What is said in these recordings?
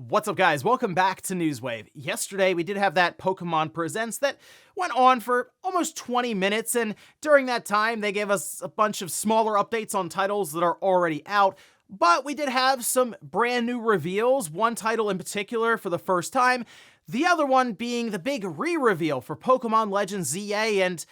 What's up, guys? Welcome back to Newswave. Yesterday, we did have that Pokemon Presents that went on for almost 20 minutes, and during that time, they gave us a bunch of smaller updates on titles that are already out, but we did have some brand new reveals, one title in particular for the first time, the other one being the big re-reveal for Pokemon Legends ZA, and,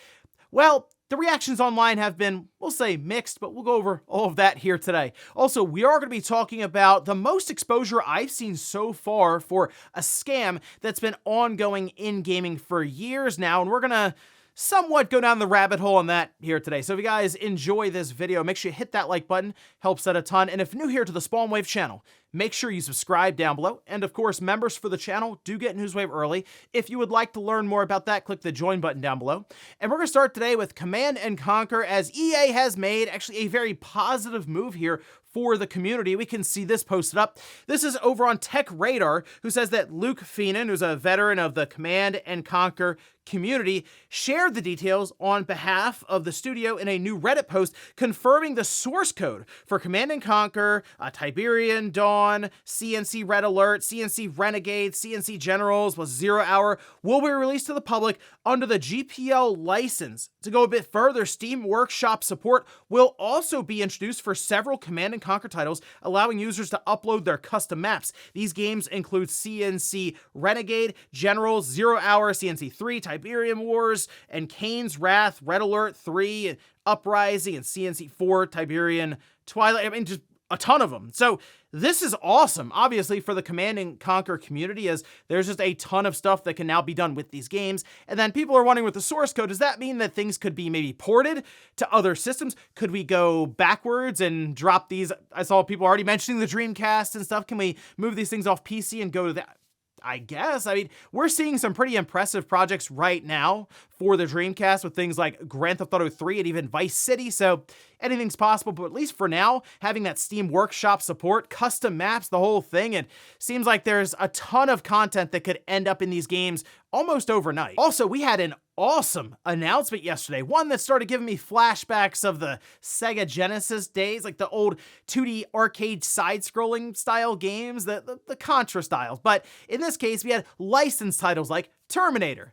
well, the reactions online have been, we'll say, mixed, but we'll go over all of that here today. Also, we are going to be talking about the most exposure I've seen so far for a scam that's been ongoing in gaming for years now, and we're going to somewhat go down the rabbit hole on that here today. So if you guys enjoy this video, make sure you hit that like button, helps out a ton. And if new here to the Spawn Wave channel, make sure you subscribe down below. And of course, members for the channel do get Newswave early. If you would like to learn more about that, click the join button down below. And we're going to start today with Command & Conquer, as EA has made actually a very positive move here for the community. We can see this posted up. This is over on Tech Radar, who says that Luke Feenan, who's a veteran of the Command & Conquer community, shared the details on behalf of the studio in a new Reddit post confirming the source code for Command & Conquer, Tiberian Dawn, CNC Red Alert, CNC Renegade, CNC Generals with 0 Hour will be released to the public under the GPL license. To go a bit further, Steam Workshop support will also be introduced for several Command & Conquer titles, allowing users to upload their custom maps. These games include CNC Renegade, Generals, 0 Hour, CNC 3, Tiberium Wars, and Kane's Wrath, Red Alert 3, Uprising, and CNC 4, Tiberian Twilight. I mean, just a ton of them. So this is awesome, obviously, for the Command & Conquer community, as there's just a ton of stuff that can now be done with these games. And then people are wondering with the source code, does that mean that things could be maybe ported to other systems? Could we go backwards and drop these? I saw people already mentioning the Dreamcast and stuff. Can we move these things off PC and go to that? I guess. I mean, we're seeing some pretty impressive projects right now for the Dreamcast with things like Grand Theft Auto 3 and even Vice City, so anything's possible, but at least for now, having that Steam Workshop support, custom maps, the whole thing, it seems like there's a ton of content that could end up in these games almost overnight. Also, we had an awesome announcement yesterday, one that started giving me flashbacks of the Sega Genesis days, like the old 2D arcade side-scrolling style games, the Contra styles, but in this case, we had licensed titles like Terminator.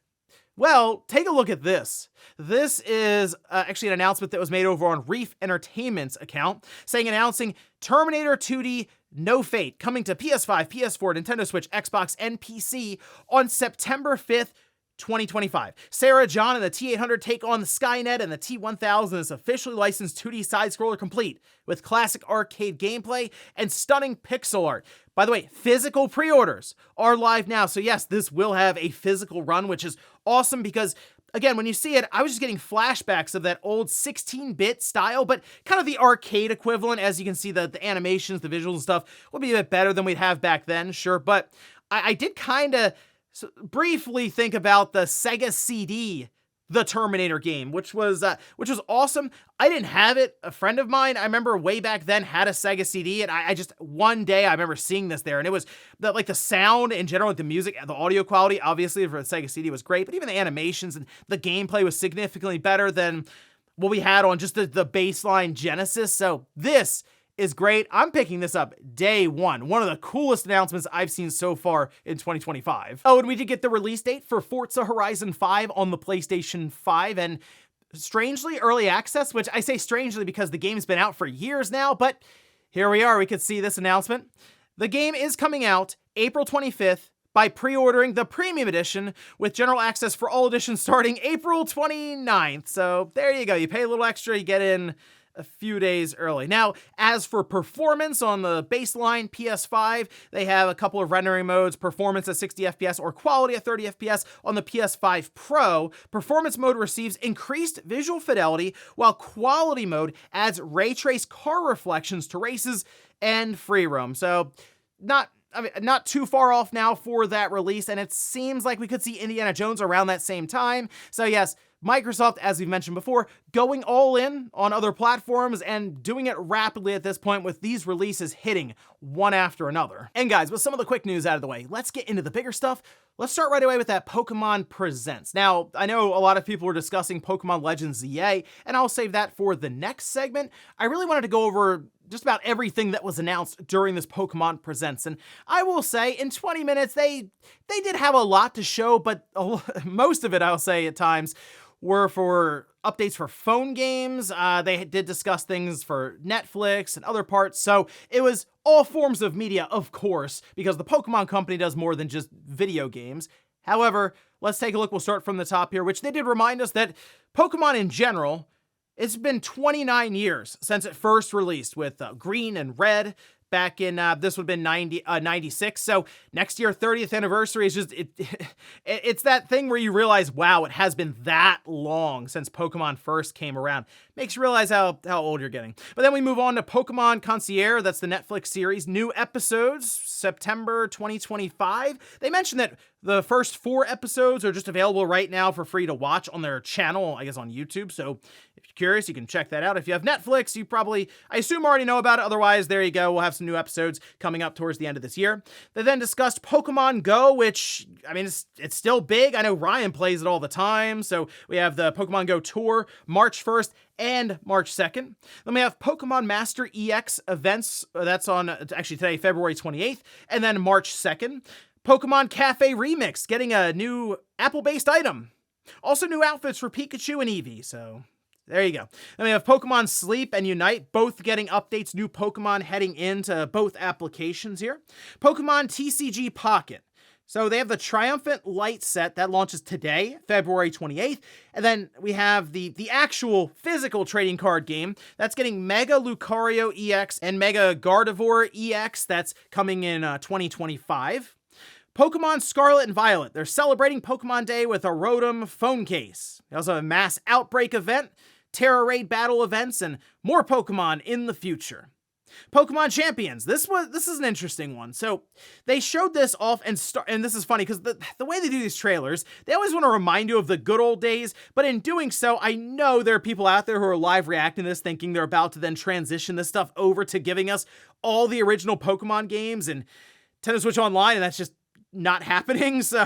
Well, take a look at this. This is actually an announcement that was made over on Reef Entertainment's account, announcing Terminator 2D No Fate coming to PS5, PS4, Nintendo Switch, Xbox, and PC on September 5th, 2025. Sarah John and the T-800 take on the Skynet, and the T-1000 is officially licensed 2D side-scroller complete with classic arcade gameplay and stunning pixel art. By the way, physical pre-orders are live now, so yes, this will have a physical run, which is awesome because, again, when you see it, I was just getting flashbacks of that old 16-bit style, but kind of the arcade equivalent. As you can see, the animations, the visuals and stuff will be a bit better than we'd have back then, sure, but I did kind of briefly think about the Sega CD, the Terminator game, which was awesome. I didn't have it. A friend of mine, I remember way back then, had a Sega CD, and I just, one day, I remember seeing this there, and it was, like, the sound in general, like the music, the audio quality, obviously, for the Sega CD was great, but even the animations and the gameplay was significantly better than what we had on just the baseline Genesis, so this is great. I'm picking this up day one. One of the coolest announcements I've seen so far in 2025. Oh, and we did get the release date for Forza Horizon 5 on the PlayStation 5, and strangely, early access, which I say strangely because the game's been out for years now, but here we are. We could see this announcement. The game is coming out April 25th by pre-ordering the Premium Edition, with general access for all editions starting April 29th. So there you go. You pay a little extra, you get in a few days early. Now, as for performance on the baseline PS5, they have a couple of rendering modes: performance at 60 FPS or quality at 30 FPS on the PS5 Pro. Performance mode receives increased visual fidelity, while quality mode adds ray trace car reflections to races and free roam. So not too far off now for that release, and it seems like we could see Indiana Jones around that same time. So yes, Microsoft, as we've mentioned before, going all in on other platforms and doing it rapidly at this point, with these releases hitting one after another. And guys, with some of the quick news out of the way, let's get into the bigger stuff. Let's start right away with that Pokemon Presents. Now, I know a lot of people were discussing Pokemon Legends ZA, and I'll save that for the next segment. I really wanted to go over just about everything that was announced during this Pokemon Presents. And I will say, in 20 minutes, they did have a lot to show, but most of it, I'll say at times, were for updates for phone games. They did discuss things for Netflix and other parts. So it was all forms of media, of course, because the Pokemon Company does more than just video games. However, let's take a look. We'll start from the top here, which they did remind us that Pokemon in general, it's been 29 years since it first released with Green and Red back in, this would have been 96. So next year, 30th anniversary is just, it's that thing where you realize, wow, it has been that long since Pokemon first came around. Makes you realize how old you're getting. But then we move on to Pokemon Concierge. That's the Netflix series. New episodes, September 2025. They mentioned that the first 4 episodes are just available right now for free to watch on their channel, I guess on YouTube. So if you're curious, you can check that out. If you have Netflix, you probably, I assume, already know about it. Otherwise, there you go. We'll have some new episodes coming up towards the end of this year. They then discussed Pokemon Go, which, I mean, it's still big. I know Ryan plays it all the time. So we have the Pokemon Go Tour March 1st and March 2nd. Then we have Pokemon Master EX events. That's on actually today, February 28th, and then March 2nd. Pokemon Cafe Remix, getting a new Apple-based item. Also new outfits for Pikachu and Eevee, so there you go. Then we have Pokemon Sleep and Unite, both getting updates, new Pokemon heading into both applications here. Pokemon TCG Pocket. So they have the Triumphant Light set that launches today, February 28th. And then we have the actual physical trading card game that's getting Mega Lucario EX and Mega Gardevoir EX. That's coming in 2025. Pokemon Scarlet and Violet. They're celebrating Pokemon Day with a Rotom phone case. They also have a Mass Outbreak event, Terra Raid battle events, and more Pokemon in the future. Pokemon Champions. This is an interesting one. So they showed this off and this is funny because the way they do these trailers, they always want to remind you of the good old days, but in doing so, I know there are people out there who are live reacting to this thinking they're about to then transition this stuff over to giving us all the original Pokemon games and Nintendo Switch Online, and that's just not happening. So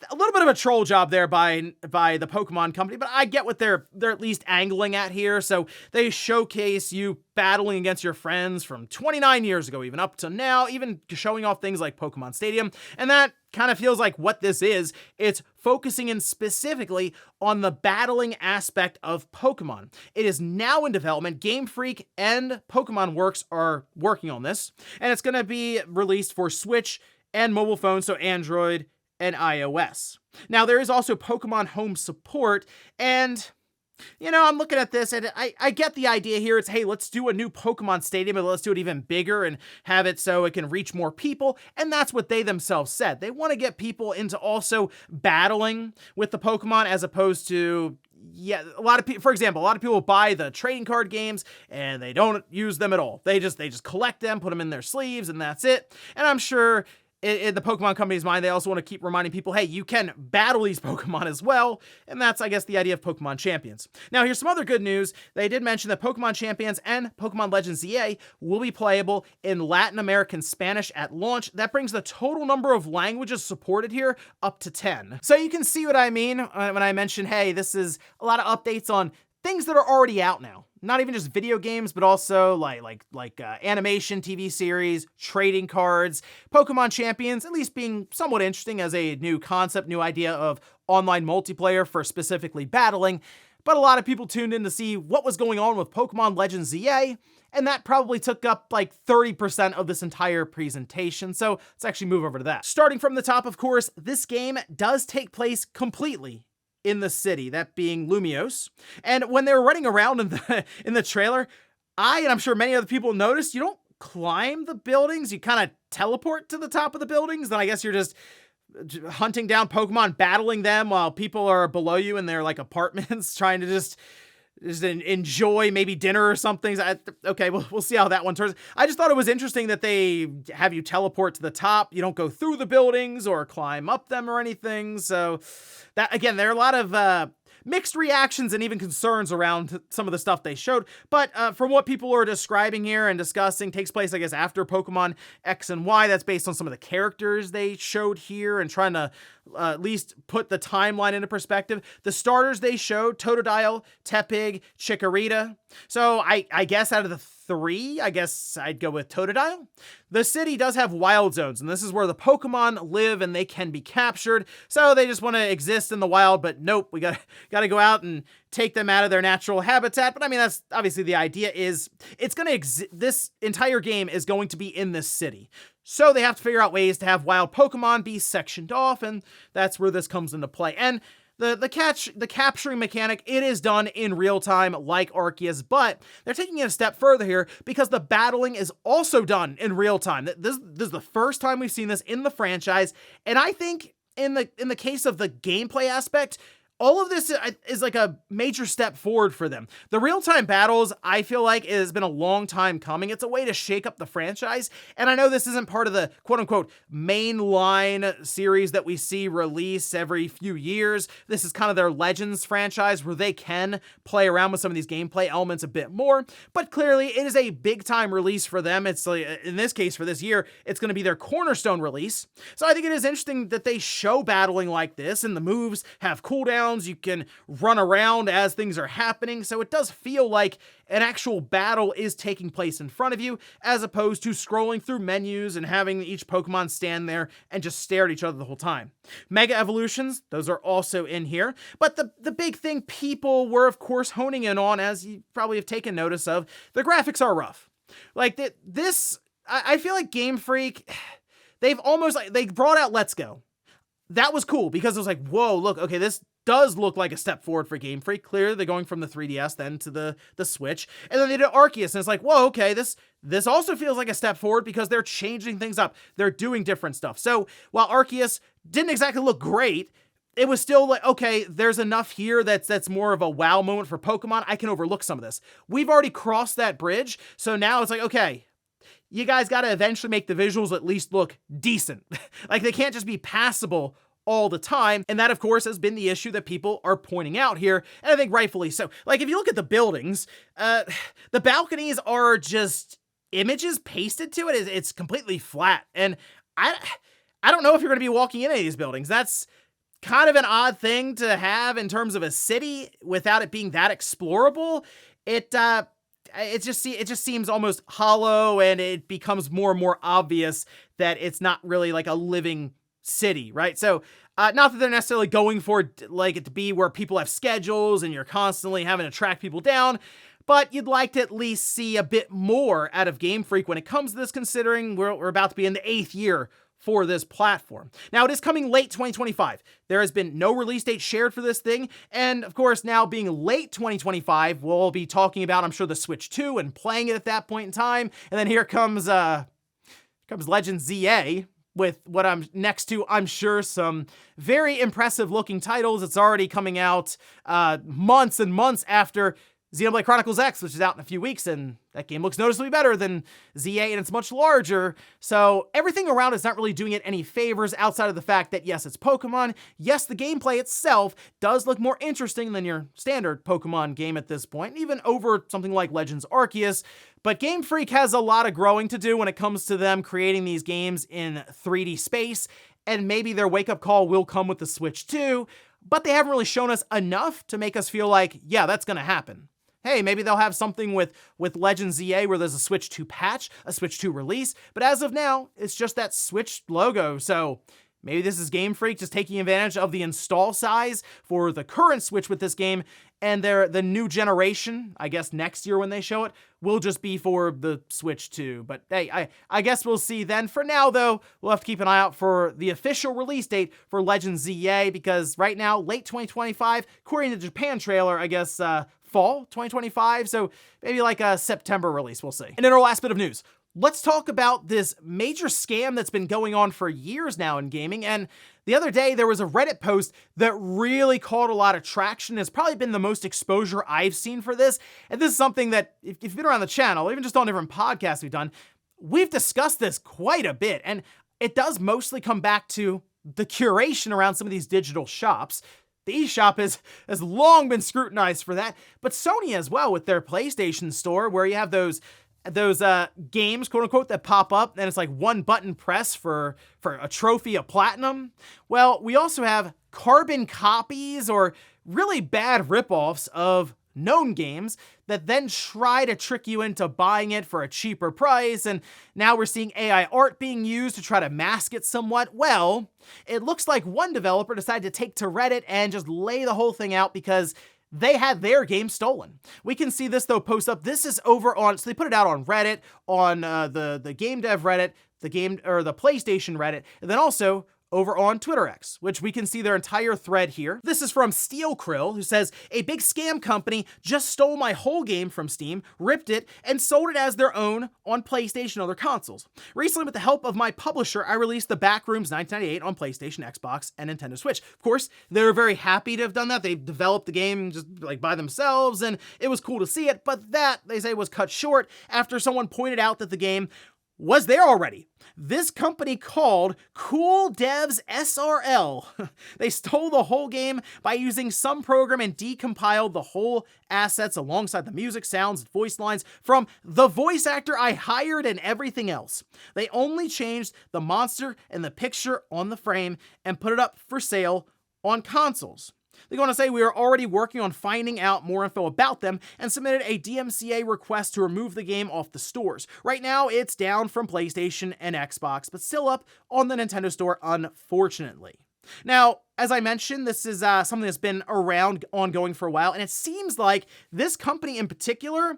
a little bit of a troll job there by the Pokemon Company, but I get what they're at least angling at here. So they showcase you battling against your friends from 29 years ago, even up to now, even showing off things like Pokemon Stadium. And that kind of feels like what this is. It's focusing in specifically on the battling aspect of Pokemon. It is now in development. Game Freak and Pokemon Works are working on this, and it's going to be released for Switch and mobile phones, so Android and iOS. Now, there is also Pokemon Home support, and, you know, I'm looking at this, and I get the idea here. It's, hey, let's do a new Pokemon Stadium, and let's do it even bigger and have it so it can reach more people, and that's what they themselves said. They want to get people into also battling with the Pokemon as opposed to, yeah, a lot of people, for example, a lot of people buy the trading card games and they don't use them at all. They just collect them, put them in their sleeves, and that's it. And I'm sure in the Pokemon Company's mind, they also want to keep reminding people, hey, you can battle these Pokemon as well. And that's, I guess, the idea of Pokemon Champions. Now, here's some other good news. They did mention that Pokemon Champions and Pokemon Legends EA will be playable in Latin American Spanish at launch. That brings the total number of languages supported here up to 10. So you can see what I mean when I mention, hey, this is a lot of updates on things that are already out now. Not even just video games, but also like animation, TV series, trading cards, Pokemon Champions, at least being somewhat interesting as a new concept, new idea of online multiplayer for specifically battling. But a lot of people tuned in to see what was going on with Pokemon Legends EA, and that probably took up like 30% of this entire presentation. So let's actually move over to that. Starting from the top, of course, this game does take place completely in the city, that being Lumiose. And when they were running around in the trailer, and I'm sure many other people noticed, you don't climb the buildings, you kind of teleport to the top of the buildings. Then I guess you're just hunting down Pokemon, battling them while people are below you in their like apartments trying to just enjoy maybe dinner or something. Okay, we'll see how that one turns. I just thought it was interesting that they have you teleport to the top. You don't go through the buildings or climb up them or anything. So that, again, there are a lot of mixed reactions and even concerns around some of the stuff they showed. But from what people are describing here and discussing, takes place, I guess, after Pokemon X and Y. That's based on some of the characters they showed here and trying to at least put the timeline into perspective. The starters they showed, Totodile, Tepig, Chikorita. So I guess out of the 3, I guess I'd go with Totodile. The city does have wild zones, and this is where the Pokemon live and they can be captured. So they just want to exist in the wild, but nope, we gotta go out and take them out of their natural habitat. But I mean, that's obviously the idea is it's gonna this entire game is going to be in this city. So they have to figure out ways to have wild Pokemon be sectioned off, and that's where this comes into play. And the capturing mechanic, it is done in real time like Arceus, but they're taking it a step further here because the battling is also done in real time. This is the first time we've seen this in the franchise, and I think in the case of the gameplay aspect, all of this is like a major step forward for them. The real-time battles, I feel like, it has been a long time coming. It's a way to shake up the franchise, and I know this isn't part of the quote-unquote mainline series that we see release every few years. This is kind of their Legends franchise where they can play around with some of these gameplay elements a bit more, but clearly it is a big-time release for them. It's like, in this case, for this year, it's going to be their cornerstone release. So I think it is interesting that they show battling like this, and the moves have cooldowns. You can run around as things are happening, so it does feel like an actual battle is taking place in front of you, as opposed to scrolling through menus and having each Pokemon stand there and just stare at each other the whole time. Mega Evolutions, those are also in here, but the big thing people were, of course, honing in on, as you probably have taken notice of, the graphics are rough. Like, I feel like Game Freak, they brought out Let's Go. That was cool, because it was like, whoa, look, okay, this does look like a step forward for Game Freak. Clearly, they're going from the 3DS then to the Switch. And then they did Arceus, and it's like, whoa, okay, this also feels like a step forward because they're changing things up. They're doing different stuff. So while Arceus didn't exactly look great, it was still like, okay, there's enough here that's more of a wow moment for Pokemon. I can overlook some of this. We've already crossed that bridge, so now it's like, okay, you guys got to eventually make the visuals at least look decent. Like, they can't just be passable all the time, and that, of course, has been the issue that people are pointing out here, and I think rightfully so. Like, if you look at the buildings, the balconies are just images pasted to it. It's completely flat, and I don't know if you're going to be walking in any of these buildings. That's kind of an odd thing to have in terms of a city without it being that explorable. It just seems almost hollow, and it becomes more and more obvious that it's not really like a living city, right? So not that they're necessarily going for like it to be where people have schedules and you're constantly having to track people down, but you'd like to at least see a bit more out of Game Freak when it comes to this, considering we're about to be in the 8th year for this platform. Now, it is coming late 2025. There has been no release date shared for this thing, and of course, now being late 2025, we'll be talking about, I'm sure, the Switch 2 and playing it at that point in time, and then here comes Legends ZA, with what I'm next to, I'm sure, some very impressive looking titles. It's already coming out months and months after Xenoblade Chronicles X, which is out in a few weeks, and that game looks noticeably better than ZA, and it's much larger. So everything around is not really doing it any favors outside of the fact that, yes, it's Pokemon. Yes, the gameplay itself does look more interesting than your standard Pokemon game at this point, even over something like Legends Arceus. But Game Freak has a lot of growing to do when it comes to them creating these games in 3D space, and maybe their wake-up call will come with the Switch 2, but they haven't really shown us enough to make us feel like, yeah, that's gonna happen. Hey, maybe they'll have something with Legends ZA where there's a Switch 2 patch, a Switch 2 release, but as of now, it's just that Switch logo, so maybe this is Game Freak just taking advantage of the install size for the current Switch with this game, and the new generation, I guess next year when they show it, will just be for the Switch 2. But hey, I guess we'll see then. For now, though, we'll have to keep an eye out for the official release date for Legends ZA, because right now, late 2025, according to the Japan trailer, I guess, fall 2025, so maybe like a September release, we'll see. And in our last bit of news, let's talk about this major scam that's been going on for years now in gaming. And the other day, there was a Reddit post that really caught a lot of traction. It's probably been the most exposure I've seen for this. And this is something that, if you've been around the channel, even just on different podcasts we've done, we've discussed this quite a bit. And it does mostly come back to the curation around some of these digital shops. The eShop has long been scrutinized for that, but Sony as well with their PlayStation Store, where you have those games, quote unquote, that pop up, and it's like one button press for a trophy of platinum. Well, we also have carbon copies or really bad ripoffs of known games that then try to trick you into buying it for a cheaper price, and now we're seeing AI art being used to try to mask it somewhat. Well, it looks like one developer decided to take to Reddit and just lay the whole thing out because they had their game stolen. We can see this though post up. This is over on, so they put it out on Reddit, on the game dev Reddit, the PlayStation Reddit, and then also over on Twitter X, which we can see their entire thread here. This is from Steel Krill, who says, "A big scam company just stole my whole game from Steam, ripped it, and sold it as their own on PlayStation and other consoles. Recently, with the help of my publisher, I released the Backrooms 1998 on PlayStation, Xbox, and Nintendo Switch." Of course, they were very happy to have done that. They developed the game just like by themselves, and it was cool to see it, but that, they say, was cut short after someone pointed out that the game was there already. This company called Cool Devs SRL. They stole the whole game by using some program and decompiled the whole assets alongside the music, sounds, and voice lines from the voice actor I hired and everything else. They only changed the monster and the picture on the frame and put it up for sale on consoles. They go on to say, "We are already working on finding out more info about them and submitted a DMCA request to remove the game off the stores. Right now, it's down from PlayStation and Xbox, but still up on the Nintendo Store, unfortunately." Now, as I mentioned, this is something that's been around ongoing for a while, and it seems like this company in particular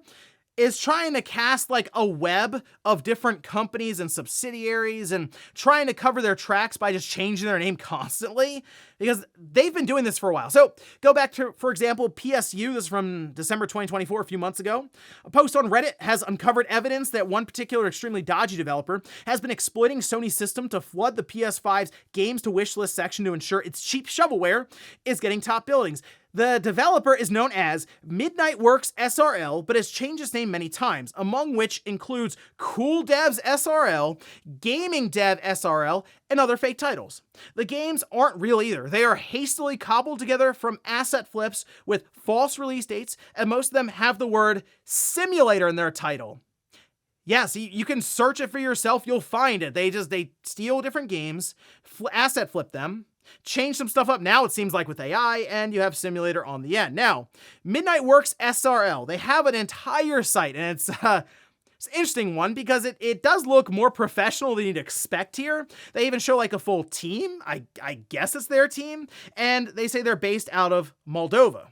is trying to cast like a web of different companies and subsidiaries and trying to cover their tracks by just changing their name constantly, because they've been doing this for a while. So go back to, for example, PSU. This is from December 2024, a few months ago. A post on Reddit has uncovered evidence that one particular extremely dodgy developer has been exploiting Sony's system to flood the PS5's games to wishlist section to ensure its cheap shovelware is getting top billings. The developer is known as Midnight Works SRL, but has changed its name many times, among which includes Cool Devs SRL, Gaming Dev SRL, and other fake titles. The games aren't real either. They are hastily cobbled together from asset flips with false release dates, and most of them have the word simulator in their title. Yes, you can search it for yourself, you'll find it. They steal different games, asset flip them, change some stuff up now, it seems like, with AI, and you have simulator on the end. Now, Midnight Works SRL, they have an entire site, and it's an interesting one because it does look more professional than you'd expect here. They even show like a full team. I guess it's their team, and they say they're based out of Moldova.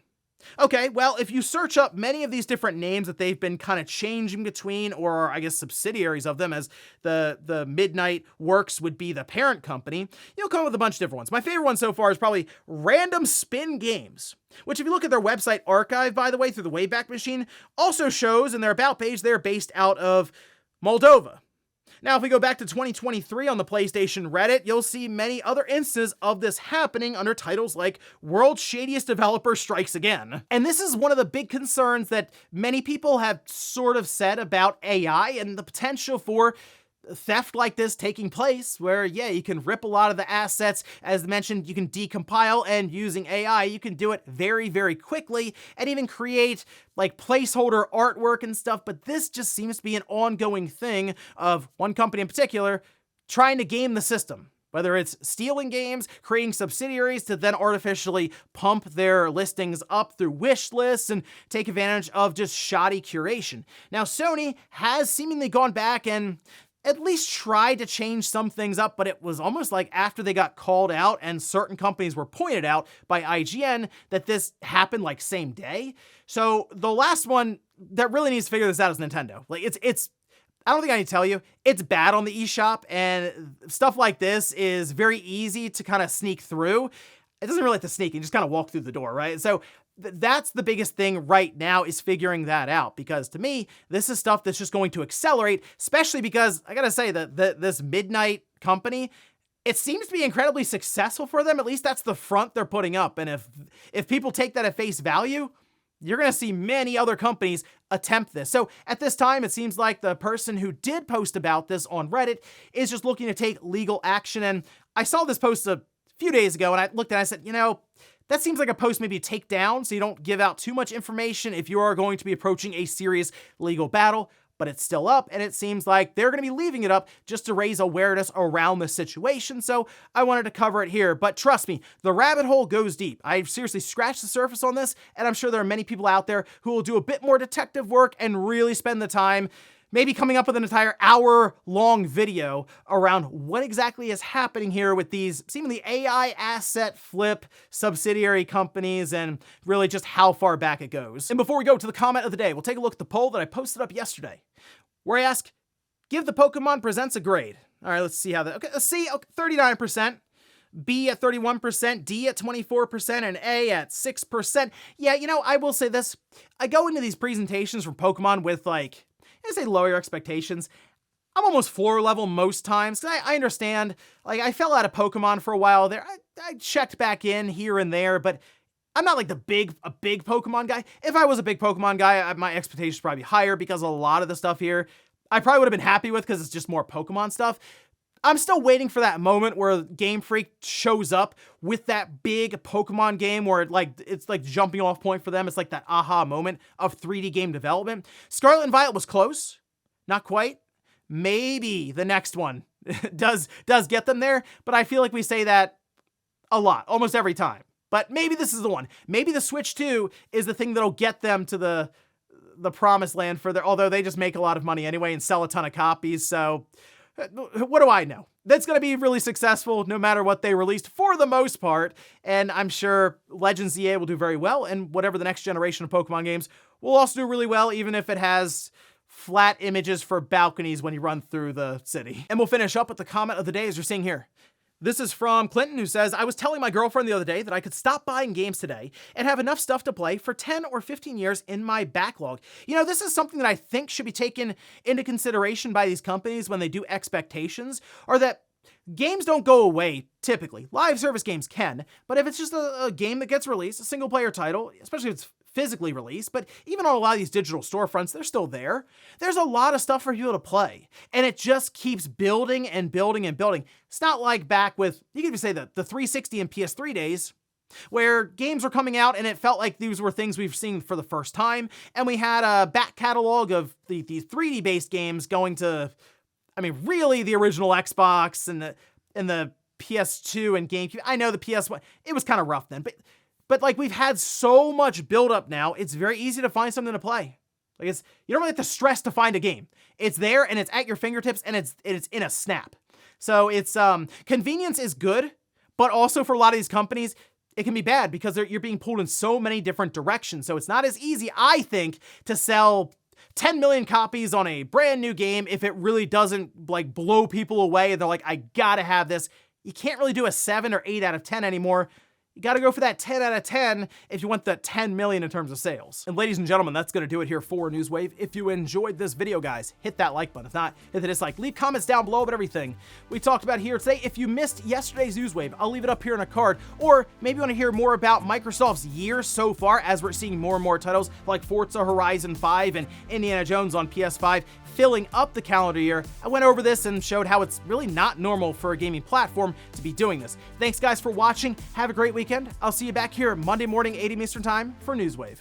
Okay, well, if you search up many of these different names that they've been kind of changing between, or I guess subsidiaries of them, as the Midnight Works would be the parent company, you'll come up with a bunch of different ones. My favorite one so far is probably Random Spin Games, which, if you look at their website archive, by the way, through the Wayback Machine, also shows in their about page they're based out of Moldova. Now, if we go back to 2023 on the PlayStation Reddit, you'll see many other instances of this happening under titles like World's Shadiest Developer Strikes Again. And this is one of the big concerns that many people have sort of said about AI and the potential for theft like this taking place, where, yeah, you can rip a lot of the assets. As mentioned, you can decompile, and using AI, you can do it very, very quickly and even create like placeholder artwork and stuff. But this just seems to be an ongoing thing of one company in particular trying to game the system. Whether it's stealing games, creating subsidiaries to then artificially pump their listings up through wish lists and take advantage of just shoddy curation. Now, Sony has seemingly gone back and at least tried to change some things up, but it was almost like after they got called out and certain companies were pointed out by IGN that this happened like same day. So the last one that really needs to figure this out is Nintendo. Like it's I don't think I need to tell you, it's bad on the eShop, and stuff like this is very easy to kind of sneak through. It doesn't really have to sneak, you just kind of walk through the door, right? So that's the biggest thing right now, is figuring that out, because to me, this is stuff that's just going to accelerate, especially because I gotta say that this Midnight company, it seems to be incredibly successful for them. At least that's the front they're putting up. And if people take that at face value, you're going to see many other companies attempt this. So at this time, it seems like the person who did post about this on Reddit is just looking to take legal action. And I saw this post a few days ago, and I looked at it and I said, you know, that seems like a post maybe take down so you don't give out too much information if you are going to be approaching a serious legal battle. but it's still up, and it seems like they're going to be leaving it up just to raise awareness around the situation, so I wanted to cover it here. But trust me, the rabbit hole goes deep. I've seriously scratched the surface on this, and I'm sure there are many people out there who will do a bit more detective work and really spend the time maybe coming up with an entire hour-long video around what exactly is happening here with these seemingly AI asset flip subsidiary companies and really just how far back it goes. And before we go to the comment of the day, we'll take a look at the poll that I posted up yesterday, where I ask, give the Pokemon Presents a grade. All right, let's see how that, okay, C, 39%. B at 31%, D at 24%, and A at 6%. Yeah, you know, I will say this. I go into these presentations from Pokemon with, like, I say lower your expectations. I'm almost floor level most times. I understand, like, I fell out of Pokemon for a while there. I checked back in here and there, but I'm not like a big Pokemon guy. If I was a big Pokemon guy, my expectations would probably be higher because a lot of the stuff here I probably would have been happy with because it's just more Pokemon stuff. I'm still waiting for that moment where Game Freak shows up with that big Pokemon game where it's like jumping off point for them. It's like that aha moment of 3D game development. Scarlet and Violet was close, not quite. Maybe the next one does get them there, but I feel like we say that a lot, almost every time. But maybe this is the one. Maybe the Switch 2 is the thing that'll get them to the promised land further, although they just make a lot of money anyway and sell a ton of copies, so what do I know? That's going to be really successful no matter what they released for the most part, and I'm sure Legends EA will do very well, and whatever the next generation of Pokemon games will also do really well, even if it has flat images for balconies when you run through the city. And we'll finish up with the comment of the day as you're seeing here. This is from Clinton, who says, I was telling my girlfriend the other day that I could stop buying games today and have enough stuff to play for 10 or 15 years in my backlog. You know, this is something that I think should be taken into consideration by these companies when they do expectations, or that games don't go away, typically. Live service games can, but if it's just a game that gets released, a single-player title, especially if it's physically released, but even on a lot of these digital storefronts, they're still there. There's a lot of stuff for people to play, and it just keeps building and building and building. It's not like back with, you could even say the 360 and PS3 days, where games were coming out and it felt like these were things we've seen for the first time, and we had a back catalog of the 3D-based games going to, I mean, really the original Xbox and the PS2 and GameCube. I know the PS1, it was kind of rough then, but like we've had so much buildup now, it's very easy to find something to play. Like you don't really have to stress to find a game. It's there and it's at your fingertips and it's in a snap. So it's convenience is good, but also for a lot of these companies, it can be bad because you're being pulled in so many different directions. So it's not as easy, I think, to sell 10 million copies on a brand new game if it really doesn't like blow people away and they're like, I gotta have this. You can't really do a 7 or 8 out of 10 anymore. You got to go for that 10 out of 10 if you want the 10 million in terms of sales. And ladies and gentlemen, that's going to do it here for Newswave. If you enjoyed this video, guys, hit that like button. If not, hit the dislike. Leave comments down below about everything we talked about here today. If you missed yesterday's Newswave, I'll leave it up here in a card. Or maybe you want to hear more about Microsoft's year so far as we're seeing more and more titles like Forza Horizon 5 and Indiana Jones on PS5 filling up the calendar year. I went over this and showed how it's really not normal for a gaming platform to be doing this. Thanks guys for watching. Have a great weekend. I'll see you back here Monday morning, 8 a.m. Eastern Time for Newswave.